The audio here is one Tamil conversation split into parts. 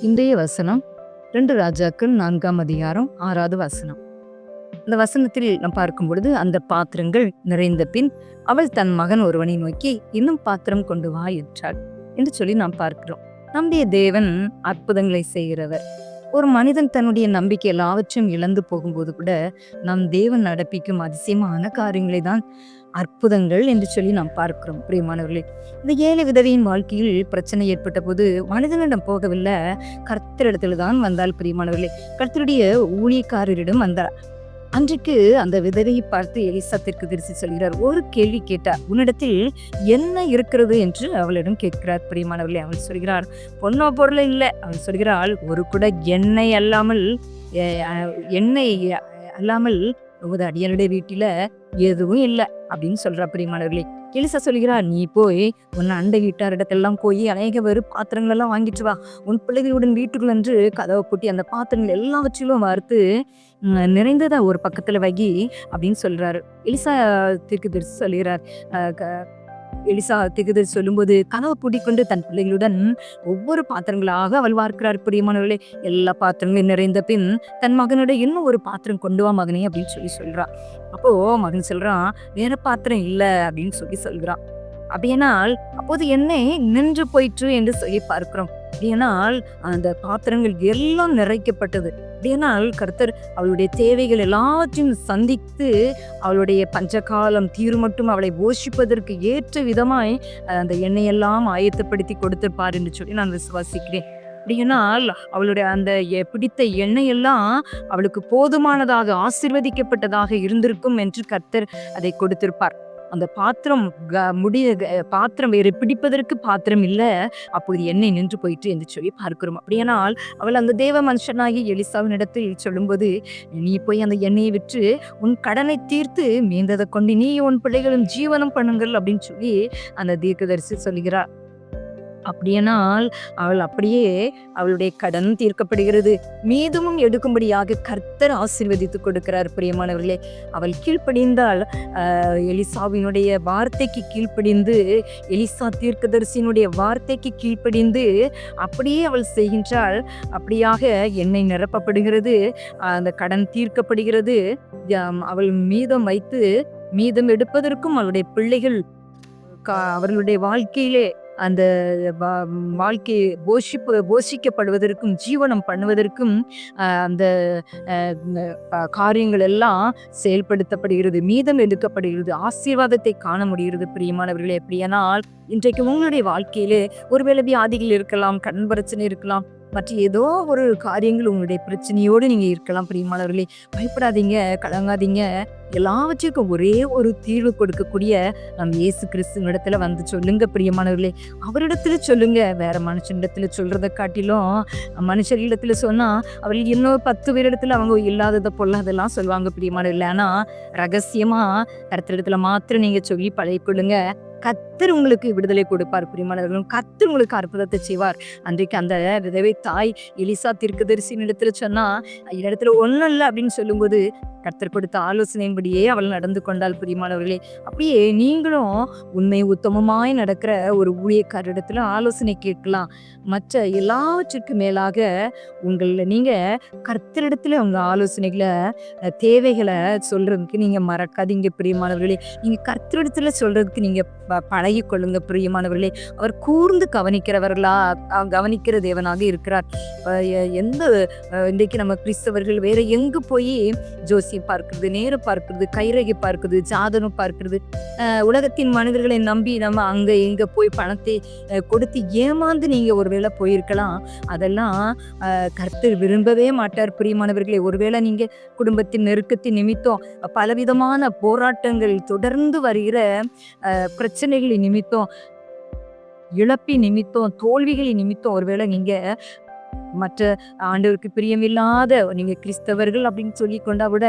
இன்றைய வசனம் 2 ராஜாக்கள் 4ஆம் அதிகாரம் 6வது வசனம். இந்த வசனத்தில் நாம் பார்க்கும் பொழுது, அந்த பாத்திரங்கள் நிறைந்த பின் அவள் தன் மகன் ஒருவனை நோக்கி, இன்னும் பாத்திரம் கொண்டு வா என்றாள் என்று சொல்லி நாம் பார்க்கிறோம். நம்முடைய தேவன் அற்புதங்களை செய்கிறவர். ஒரு மனிதன் தன்னுடைய நம்பிக்கை எல்லாவற்றையும் இழந்து போகும்போது கூட நம் தேவன் நடப்பிக்கும் அதிசயமான காரியங்களை தான் அற்புதங்கள் என்று சொல்லி நாம் பார்க்கிறோம். பிரியமானவர்களே, இந்த ஏழை விதவையின் வாழ்க்கையில் பிரச்சனை ஏற்பட்ட போது மனிதனிடம் போகவில்லை, கர்த்தரிடத்தில் தான் வந்தால். பிரியமானவர்களே, கர்த்தருடைய ஊழியக்காரரிடம் வந்தார். அன்றைக்கு அந்த விதவையை பார்த்து எலிசா தீர்க்கதரிசி சொல்கிறார், ஒரு கேள்வி கேட்டார், உன்னிடத்தில் என்ன இருக்கிறது என்று அவளிடம் கேட்கிறார். பிரியமானவர்களே, அவள் சொல்கிறார், பொன்னோ பொருள் இல்லை. அவள் சொல்கிறாள், ஒரு கூட எண்ணெய் அல்லாமல் அடியனுடைய வீட்டில எதுவும் இல்லை அப்படின்னு சொல்றா. பிரியமானவர்களே, எலிசா சொல்கிறார், நீ போய் உன் அண்டை வீட்டாரிடத்தெல்லாம் போய் அநேக பாத்திரங்கள் எல்லாம் வாங்கிட்டு வா, உன் பிள்ளைகளுடன் வீட்டுக்குள் என்று கதவை பூட்டி அந்த பாத்திரங்கள் எல்லாவற்றிலும் வார்த்து நிறைந்ததா ஒரு பக்கத்துல வகி அப்படின்னு சொல்றாரு. எலிசா தீர்க்கதரிசி சொல்கிறார். எலிசா தீர்க்கதரிசி சொல்லும்போது கதவை பூட்டிக்கொண்டு தன் பிள்ளைகளுடன் ஒவ்வொரு பாத்திரங்களாக அவள் வார்க்கிறார். பிரியமானவர்களே, எல்லா பாத்திரங்களும் நிறைந்த பின் தன் மகனுடைய இன்னும் ஒரு பாத்திரம் கொண்டு வா மகனே அப்படின்னு சொல்றா. அப்போ மகன் சொல்றான், வேற பாத்திரம் இல்லை அப்படின்னு சொல்கிறான். அப்படியானால் அப்போது எண்ணெய் நின்று போயிற்று என்று சொல்லி பார்க்கிறோம். அப்படியானால் அந்த பாத்திரங்கள் எல்லாம் நிறைக்கப்பட்டது. அப்படியானால் கர்த்தர் அவளுடைய தேவைகள் எல்லாவற்றையும் சந்தித்து அவளுடைய பஞ்சகாலம் தீரு மட்டும் அவளை போஷிப்பதற்கு ஏற்ற விதமாய் அந்த எண்ணெயெல்லாம் ஆயத்தப்படுத்தி கொடுத்திருப்பார் என்று சொல்லி நான் விசுவாசிக்கிறேன். அப்படியானால் அவளுடைய அந்த பிடித்த எண்ணெயெல்லாம் அவளுக்கு போதுமானதாக ஆசீர்வதிக்கப்பட்டதாக இருந்திருக்கும் என்று கர்த்தர் அதை கொடுத்திருப்பார். அந்த பாத்திரம் வேறு பிடிப்பதற்கு பாத்திரம் இல்லை, அப்போது எண்ணெய் நின்று போயிட்டு என்று சொல்லி பார்க்கிறோம். அப்படியானால் அவள் அந்த தேவ மனுஷனாகி எலிசாவின் இடத்தில் சொல்லும்போது, நீ போய் அந்த எண்ணெயை விற்று உன் கடனை தீர்த்து மீந்ததை கொண்டு நீ உன் பிள்ளைகளும் ஜீவனம் பண்ணுங்கள் அப்படின்னு சொல்லி அந்த தீர்க்கதரிசி சொல்கிறார். அப்படியானால் அவள் அப்படியே அவளுடைய கடன் தீர்க்கப்படுகிறது, மீதமும் எடுக்கும்படியாக கர்த்தர் ஆசீர்வதித்து கொடுக்கிறார். பிரியமானவர்களே, அவள் கீழ்ப்படிந்தால், எலிசாவினுடைய வார்த்தைக்கு கீழ்ப்படிந்து, எலிசா தீர்க்கதரிசியினுடைய வார்த்தைக்கு கீழ்ப்படிந்து அப்படியே அவள் செய்கின்றாள். அப்படியாக எண்ணெய் நிரப்பப்படுகிறது, அந்த கடன் தீர்க்கப்படுகிறது. அவள் மீதம் வைத்து மீதம் எடுப்பதற்கும் அவளுடைய பிள்ளைகள் அவர்களுடைய வாழ்க்கையிலே அந்த வாழ்க்கை போஷிக்கப்படுவதற்கும் ஜீவனம் பண்ணுவதற்கும் அந்த காரியங்கள் எல்லாம் செயல்படுத்தப்படுகிறது, மீதம் எடுக்கப்படுகிறது, ஆசீர்வாதத்தை காண முடிகிறது. பிரியமானவர்களே, எப்படியானால் இன்றைக்கு உங்களுடைய வாழ்க்கையிலே ஒருவேளை வியாதிகள் இருக்கலாம், கண் பிரச்சனை இருக்கலாம், மற்ற ஏதோ ஒரு காரியங்கள் உங்களுடைய பிரச்சனையோடு நீங்க இருக்கலாம். பிரியமானவர்களே, பயப்படாதீங்க, கலங்காதீங்க. எல்லாவற்றுக்கும் ஒரே ஒரு தீர்வு கொடுக்கக்கூடிய நம் இயேசு கிறிஸ்துவின் இடத்துல வந்து சொல்லுங்க. பிரியமானவர்களே, அவரிடத்துல சொல்லுங்க. வேற மனுஷனிடத்துல சொல்றதை காட்டிலும் மனுஷரிடத்துல சொன்னா அவர்கள் இன்னும் 10 பேரிடத்துல அவங்க இல்லாததை பொல்லாதெல்லாம் சொல்லுவாங்க. பிரியமானவர்களே, ஆனா ரகசியமா கர்த்தரிடத்துல மாத்திரம் நீங்க சொல்லி பழகிக்கொள்ளுங்க. கர்த்தர் உங்களுக்கு விடுதலை கொடுப்பார். பிரியமானவர்களும் கர்த்தர் உங்களுக்கு அற்புதத்தை செய்வார். அன்றைக்கு அந்த விதவை தாய் எலிசா தீர்க்கதரிசியின் இடத்துல சொன்னா, இடத்துல ஒன்றும் இல்லை அப்படின்னு சொல்லும்போது கர்த்தர் கொடுத்த ஆலோசனையின்படியே அவள் நடந்து கொண்டாள். பிரியமானவர்களே, அப்படியே நீங்களும் உண்மை உத்தமமாய் நடக்கிற ஒரு ஊழியக்காரரிடத்துல ஆலோசனை கேட்கலாம். மற்ற எல்லாவற்றுக்கு மேலாக நீங்க கர்த்தரிடத்துல உங்க ஆலோசனைகளை தேவைகளை சொல்றதுக்கு நீங்க மறக்காதீங்க. பிரியமானவர்களே, நீங்க கர்த்தரிடத்துல சொல்றதுக்கு நீங்க பழகி கொள்ளுங்க. பிரியமானவர்களே, அவர் கூர்ந்து கவனிக்கிற தேவனாக இருக்கிறார். இன்றைக்கு நம்ம கிறிஸ்தவர்கள் வேற எங்கு போய் ஜோசியம் பார்க்கிறது, நேரம் பார்க்கிறது, கைரகை பார்க்கிறது, ஜாதகம் பார்க்கிறது, உலகத்தின் மனிதர்களை நம்பி நம்ம அங்க எங்க போய் பணத்தை கொடுத்து ஏமாந்து நீங்க ஒருவேளை போயிருக்கலாம். அதெல்லாம் கர்த்தர் விரும்பவே மாட்டார். பிரியமானவர்களே, ஒருவேளை நீங்க குடும்பத்தின் நெருக்கத்தின் நிமித்தம், பலவிதமான போராட்டங்கள் தொடர்ந்து வருகிற பிரச்சனைகளின் நிமித்தம், இழப்பின் நிமித்தம், தோல்விகளின் நிமித்தம் ஒருவேளை நீங்க மற்ற ஆண்டவருக்கு பிரியமில்லாத, நீங்க கிறிஸ்தவர்கள் அப்படின்னு சொல்லி கொண்டா விட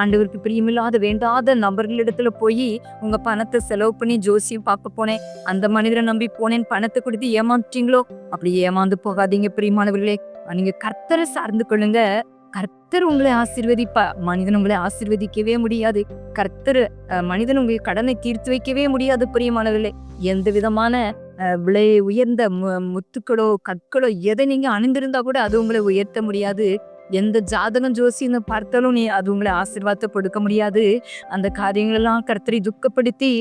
ஆண்டவருக்கு பிரியமில்லாத வேண்டாத நபர்களிடத்துல போய் உங்க பணத்தை செலவு பண்ணி ஜோசியம் பார்க்க போனேன், அந்த மனிதரை நம்பி போனேன், பணத்தை கொடுத்து ஏமாற்றீங்களோ, அப்படி ஏமாந்து போகாதீங்க. பிரியமானவர்களே, நீங்க கர்த்தரை சார்ந்து கொள்ளுங்க. கர்த்தர் உங்களை ஆசீர்வதிப்பா. மனிதன் உங்களை ஆசீர்வதிக்கவே முடியாது. கர்த்தர் மனிதன் உங்களை கடனை தீர்த்து வைக்கவே முடியாது. பிரியமானவர்களே, எந்த விதமான விலை உயர்ந்த முத்துக்களோ கற்களோ எதை நீங்க அணிந்திருந்தா கூட அது உங்களை உயர்த்த முடியாது. எந்த ஜாதகம் ஜோசியன்னு பார்த்தாலும் அது உங்களை ஆசீர்வாதத்தை கொடுக்க முடியாது. அந்த காரியங்களெல்லாம் கர்த்தரை துக்கப்படுத்தி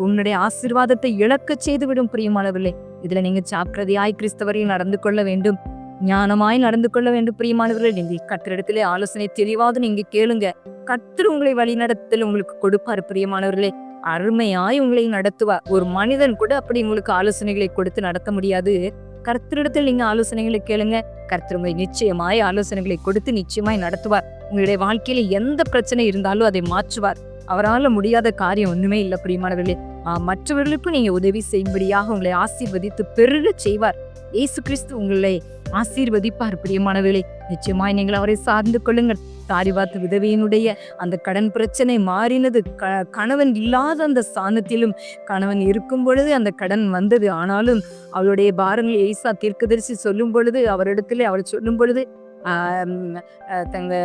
உன்னுடைய ஆசீர்வாதத்தை இழக்க செய்து விடும் பிரியமானவர்களே. இதுல நீங்க ஜாக்கிரதையாய் கிறிஸ்தவரையும் நடந்து கொள்ள வேண்டும். ஞானமாய் நடந்து கொள்ள வேண்டும் பிரியமானவர்களே. நீங்க கர்த்தரிடத்திலே ஆலோசனை தெளிவாவது நீங்க கேளுங்க. கர்த்தர் உங்களை வழி நடத்தல் உங்களுக்கு கொடுப்பாரு பிரியமானவர்களே. அருமையாய் உங்களை நடத்துவார். ஒரு மனிதன் கூட அப்படி உங்களுக்கு ஆலோசனைகளை கொடுத்து நடத்த முடியாது. கர்த்தரிடத்தில் நீங்க ஆலோசனைகளை கேளுங்க. கர்த்தர் உங்களை நிச்சயமாய் ஆலோசனைகளை கொடுத்து நிச்சயமாய் நடத்துவார். உங்களுடைய வாழ்க்கையில எந்த பிரச்சனை இருந்தாலும் அதை மாற்றுவார். அவரால் முடியாத காரியம் ஒண்ணுமே இல்லை பிரியமானவர்களே. மற்றவர்களுக்கும் நீங்க உதவி செய்யும்படியாக உங்களை ஆசீர்வதித்து பெருக செய்வார். இயேசு கிறிஸ்து உங்களை ஆசீர்வதிப்பார் பிரியமானவர்களே. நிச்சயமாய் நீங்கள் அவரை சார்ந்து கொள்ளுங்கள். சாரிபாத் விதவையினுடைய அந்த கடன் பிரச்சனை மாறினது. கணவன் இல்லாத அந்த ஸ்தானத்திலும் கணவன் இருக்கும் பொழுது அந்த கடன் வந்தது. ஆனாலும் அவளுடைய பாரங்கள் ஏசா தீர்க்கதரிசி சொல்லும் பொழுது அவரிடத்துல அவள் சொல்லும் பொழுது தங்க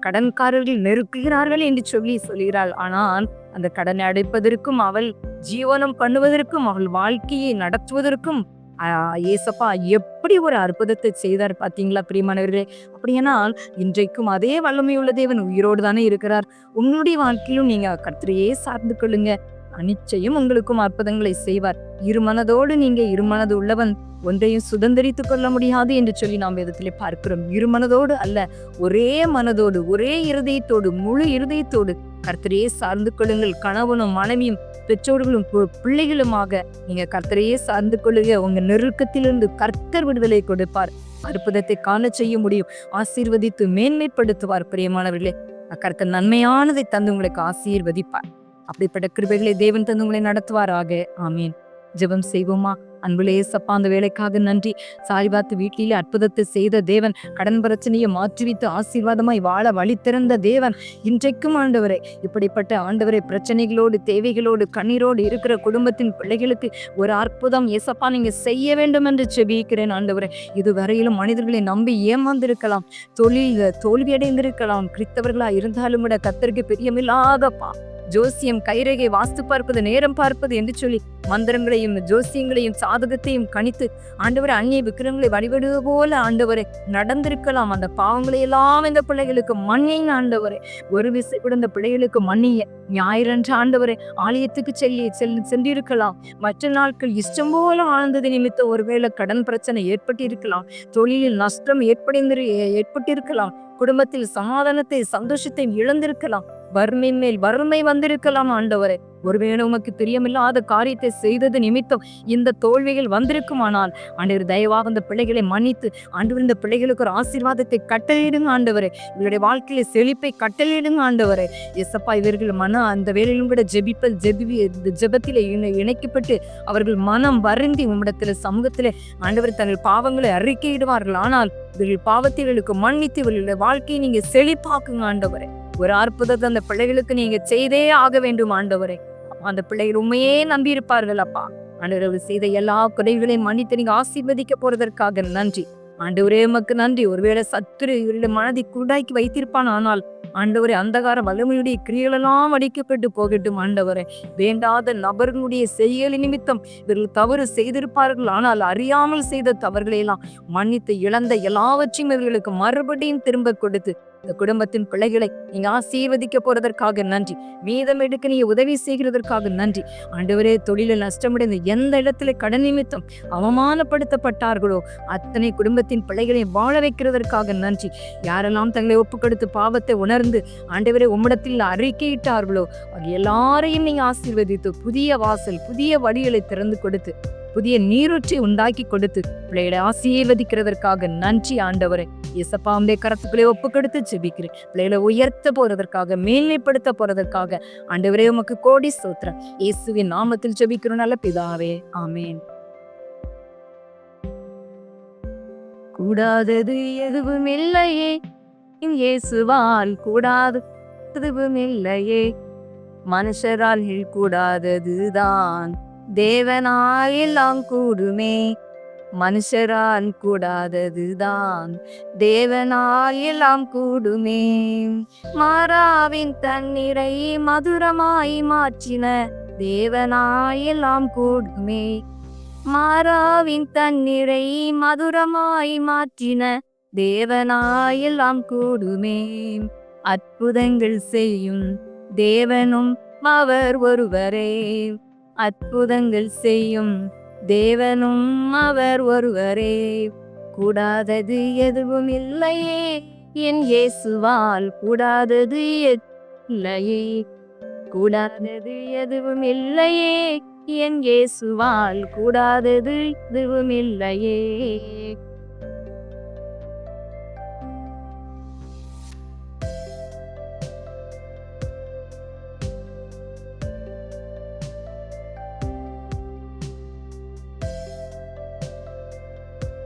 கடன்காரர்கள் நெருக்குகிறார்கள் என்று சொல்கிறாள். ஆனால் அந்த கடனை அடைப்பதற்கும் அவள் ஜீவனம் பண்ணுவதற்கும் அவள் வாழ்க்கையை நடத்துவதற்கும் ஏசப்பா எப்படி ஒரு அற்புதத்தை செய்தார் பார்த்தீங்களா பிரியமானவர்களே. அப்படியானால் இன்றைக்கும் அதே வல்லமையுள்ள தேவன் உயிரோடு தானே இருக்கிறார். உன்னுடைய வாழ்க்கையிலும் நீங்க கர்த்தரையே சார்ந்து கொள்ளுங்க. நிச்சயம் உங்களுக்கும் அற்புதங்களை செய்வார். இருமனதோடு நீங்க இருமனது உள்ளவன் ஒன்றையும் சுதந்திரித்துக் கொள்ள முடியாது என்று சொல்லி நாம் வேதத்திலே பார்க்கிறோம். இருமனதோடு அல்ல, ஒரே மனதோடு ஒரே இருதயத்தோடு முழு இருதயத்தோடு கர்த்தரையே சார்ந்து கொள்ளுங்கள். கணவனும் மனைவியும் பெற்றோர்களும் பிள்ளைகளுமாக நீங்க கர்த்தரையே சார்ந்து கொள்ளுங்க. உங்க நெருக்கத்திலிருந்து கர்த்தர் விடுதலை கொடுப்பார். அற்புதத்தை காண செய்ய முடியும். ஆசீர்வதித்து மேன்மைப்படுத்துவார் பிரியமானவர்களே. கர்த்தர் நன்மையானதை தந்து உங்களுக்கு ஆசீர்வதிப்பார். அப்படிப்பட்ட கிருபைகளை தேவன் தந்து உங்களை நடத்துவாராக. ஆமீன். ஜெபம் செய்வோமா? அன்புலே ஏசப்பா, அந்த வேலைக்காக நன்றி. சாரிபாத் வீட்டிலே அற்புதத்தை செய்த தேவன், கடன் பிரச்சனையை மாற்றிவித்து ஆசீர்வாதமாய் வாழ வழி திறந்த தேவன், இன்றைக்கும் ஆண்டவரே இப்படிப்பட்ட ஆண்டவரே பிரச்சனைகளோடு தேவைகளோடு கண்ணீரோடு இருக்கிற குடும்பத்தின் பிள்ளைகளுக்கு ஒரு அற்புதம் ஏசப்பா நீங்க செய்ய வேண்டும் என்று செபிக்கிறேன் ஆண்டவரே. இதுவரையிலும் மனிதர்களை நம்பி ஏமாந்திருக்கலாம், தொழில் தோல்வியடைந்திருக்கலாம், கிறிஸ்தவர்களா இருந்தாலும் கூட கர்த்தருக்கு பிரியமில்லாதப்பா ஜோசியம், கைரேகை, வாஸ்து பார்ப்பது, நேரம் பார்ப்பது என்று சொல்லி மந்திரங்களையும் ஜோசியங்களையும் சாதகத்தையும் கணித்து ஆண்டவரை அந்நிய விக்கிரங்களை வழிபடுவது போல ஆண்டவரை நடந்திருக்கலாம். அந்த பாவங்களை எல்லாம் இந்த பிள்ளைகளுக்கு மன்னிங்க ஆண்டவரே. ஒரு விசை கூட இந்த பிள்ளைகளுக்கு மன்னிய. ஞாயிறன்று ஆண்டவரை ஆலயத்துக்கு சென்றிருக்கலாம். மற்ற நாட்கள் இஷ்டம் போல ஆழ்ந்தது நிமித்தம் ஒருவேளை கடன் பிரச்சனை ஏற்பட்டிருக்கலாம், தொழிலில் நஷ்டம் ஏற்பட்டிருக்கலாம், குடும்பத்தில் சமாதானத்தை சந்தோஷத்தை இழந்திருக்கலாம், வறுமை மேல் வறுமை வந்திருக்கலாம் ஆண்டவரே. ஒருவேளை உமக்கு பிரியமில்லாத காரியத்தை செய்தது நிமித்தம் இந்த தோல்விகள் வந்திருக்குமானால் ஆண்டவர் தயவாக இந்த பிள்ளைகளை மன்னித்து ஆண்டவர் இந்த பிள்ளைகளுக்கு ஒரு ஆசீர்வாதத்தை கட்டளையிடுங்க ஆண்டவரே. இவருடைய வாழ்க்கையில செழிப்பை கட்டளையிடுங்க ஆண்டவரே. எசப்பா, இவர்கள் அந்த வேலையிலும் கூட ஜெபத்திலே இணைக்கப்பட்டு அவர்கள் மனம் வருந்தி உம்மிடத்துல சமூகத்திலே ஆண்டவர் தங்கள் பாவங்களை அறிக்கையிடுவார்கள். ஆனால் இவர்கள் பாவத்திற்கு மன்னித்து இவர்களுடைய வாழ்க்கையை நீங்க செழிப்பாக்குங்க ஆண்டவரே. ஒரு அற்புதத்தை அந்த பிள்ளைகளுக்கு நீங்க செய்தே ஆக வேண்டும் ஆண்டவரே. அந்த பிள்ளைகள் உண்மையே நம்பி இருப்பார்கள் அப்பா. ஆண்டவர்கள் செய்த எல்லா குறைகளையும் மன்னித்து நீங்க ஆசீர்வதிக்க போறதற்காக நன்றி ஆண்டவரே. உமக்கு நன்றி. ஒருவேளை சத்துரு இவருடைய மனதை குருடாக்கி வைத்திருப்பான், ஆனால் ஆண்டவரே அந்தகார வல்லமையுடைய கிரியலெல்லாம் அடிக்கப்பட்டு போகட்டும் ஆண்டவரே. வேண்டாத நபர்களுடைய செயல் நிமித்தம் இவர்கள் தவறு செய்திருப்பார்கள், ஆனால் அறியாமல் செய்த தவறுகளை எல்லாம் மன்னித்து இழந்த எல்லாவற்றையும் இவர்களுக்கு மறுபடியும் திரும்ப கொடுத்து இந்த குடும்பத்தின் பிள்ளைகளை நீங்க ஆசீர்வதிக்க போறதற்காக நன்றி. மீதம் எடுக்க நீங்க உதவி செய்கிறதற்காக நன்றி ஆண்டவரே. தொழிலில் நஷ்டமடைந்த எந்த இடத்துல கடன் நிமித்தம் அவமானப்படுத்தப்பட்டார்களோ அத்தனை குடும்பத்தின் பிள்ளைகளை வாழ வைக்கிறதற்காக நன்றி. யாரெல்லாம் தங்களை ஒப்பு கொடுத்து பாவத்தை உணர்ந்து ஆண்டவரே உம்மிடத்தில் அறிக்கையிட்டார்களோ எல்லாரையும் நீங்க ஆசீர்வதித்து புதிய வாசல் புதிய வழிகளை திறந்து கொடுத்து புதிய நீரூற்றி உண்டாக்கி கொடுத்து பிள்ளைகளை ஆசீர்வதிக்கிறதற்காக நன்றி ஆண்டவரே. இயேசப்பாவுடைய கரத்துக்களை ஒப்பு கொடுத்து ஜெபிக்கிறேன். பிள்ளைகளை உயர்த்த போறதற்காக மேன்மைப்படுத்த போறதற்காக ஆண்டவரே உமக்கு கோடி ஸ்தோத்திரம். இயேசுவின் நாமத்தில் ஜெபிக்கிறோம் நல்ல பிதாவே, ஆமேன். கூடாதது எதுவும் இல்லையே, இயேசுவால் கூடாது எதுவும் இல்லையே, மனுஷரால் கூடாததுதான் தேவனால் எல்லாம் கூடுமே, மனுஷரால் கூடாததுதான் தேவனால் எல்லாம் கூடுமே. மாறாவின் தண்ணீரை மதுரமாய் மாற்றின தேவனால் எல்லாம் கூடுமே, மாறாவின் தண்ணீரை மதுரமாய் மாற்றின தேவனாயெல்லாம் கூடுமே. அற்புதங்கள் செய்யும் தேவனும் அவர் ஒருவரே. அற்புதங்கள் செய்யும் தேவனும் அவர் ஒருவரே. கூடாதது எதுவும் இல்லையே என் இயேசுவால் கூடாதது இல்லையே. கூடாதது எதுவும் இல்லையே என் இயேசுவால் கூடாதது எதுவும் இல்லையே.